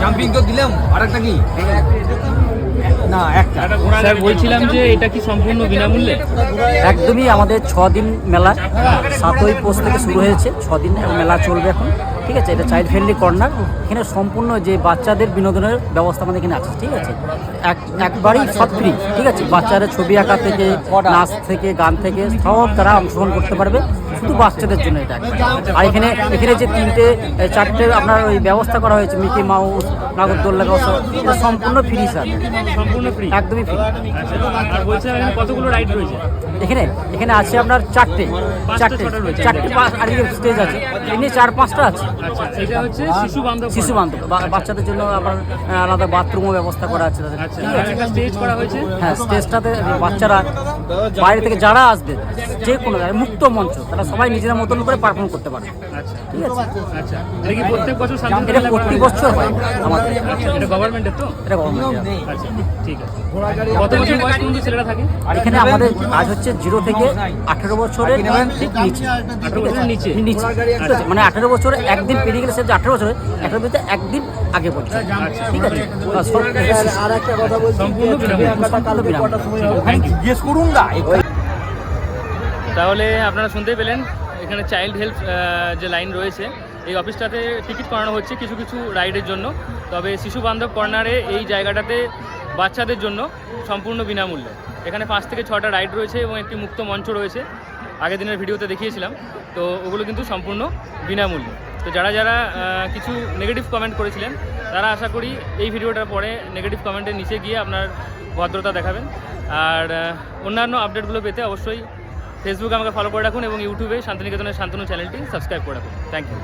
Jumping তো দিলাম, আরেকটা কি না একটা স্যার বলছিলাম যে এটা কি সম্পূর্ণ বিনামূল্যে? একদমই আমাদের 6 দিন মেলা, 7ই পৌষ থেকে শুরু হয়েছে, 6 দিন মেলা চলবে এখন। ঠিক আছে, এটা চাইল্ড ফ্রেন্ডলি কর্নার। এখানে সম্পূর্ণ যে বাচ্চাদের বিনোদনের ব্যবস্থা আমাদের এখানে আছে। ঠিক আছে, একবারই সব ফ্রি। ঠিক আছে, বাচ্চারা ছবি আঁকা থেকে, নাচ থেকে, গান থেকে সব তারা অংশগ্রহণ করতে পারবে, শুধু বাচ্চাদের জন্য এটা। আর এখানে যে 3-4টে আপনার ওই ব্যবস্থা করা হয়েছে, মিকি মাউস, নাগরদোল্লা ব্যবস্থা, এটা সম্পূর্ণ ফ্রি স্যার, সম্পূর্ণ ফ্রি, একদমই ফ্রি। আচ্ছা, আর বলছিলাম এখানে কতগুলো রাইড রয়েছে? এখানে আছে আপনার 4টে আর স্টেজ আছে, এমনি 4-5টা আছে। আচ্ছা, এটা হচ্ছে শিশু বান্ধব বাচ্চাদের জন্য আবার আলাদা বাথরুমও ব্যবস্থা করা আছে। আচ্ছা, আর একটা স্টেজ করা হয়েছে। হ্যাঁ, স্টেজটাতে বাচ্চারা বাইরে থেকে যারা আসবে, যে কোনো মুক্ত মঞ্চ, তারা সবাই নিজেদের মতন করে পারফর্ম করতে পারে। আচ্ছা, ঠিক আছে। আচ্ছা, এটা কি প্রত্যেক বছর এটা প্রতি বছর হয় আমাদের। এটা গভর্নমেন্টের তো? এটা গভর্নমেন্ট। আচ্ছা, ঠিক আছে। কত বছর বয়স পর্যন্ত ছেলেরা থাকে? আর এখানে আমাদের কাজ হচ্ছে 0 থেকে 18 বছরের ঠিক নিচে। 18 বছরের নিচে? নিচে, ঠিক আছে, মানে 18 বছরে একদিন পেরিয়ে গেলে, সে 18 বছরে 18 বছরে একদিন আগে পড়ছে। ঠিক আছে, আর একটা কথা বলছি, সম্পূর্ণ বিনামূল্যে। জিজ্ঞেস করুন না। তাহলে আপনারা শুনতেই পেলেন, এখানে চাইল্ড হেল্প যে লাইন রয়েছে, এই অফিসটাতে টিকিট করানো হচ্ছে কিছু কিছু রাইডের জন্য। তবে শিশু বান্ধব কর্নারে এই জায়গাটাতে বাচ্চাদের জন্য সম্পূর্ণ বিনামূল্যে। এখানে 5 থেকে 6টা রাইড রয়েছে এবং একটি মুক্ত মঞ্চ রয়েছে, আগের দিনের ভিডিওতে দেখিয়েছিলাম। তো ওগুলো কিন্তু সম্পূর্ণ বিনামূল্যে। তো যারা কিছু নেগেটিভ কমেন্ট করেছিলেন, তারা আশা করি এই ভিডিওটার পরে নেগেটিভ কমেন্টের নিচে গিয়ে আপনার ভদ্রতা দেখাবেন। আর অন্যান্য আপডেটগুলো পেতে অবশ্যই ফেসবুকে আমাকে ফলো করে রাখুন এবং ইউটিউবে শান্তিনিকেতনের শান্তনু চ্যানেলটি সাবস্ক্রাইব করে রাখুন। Thank you.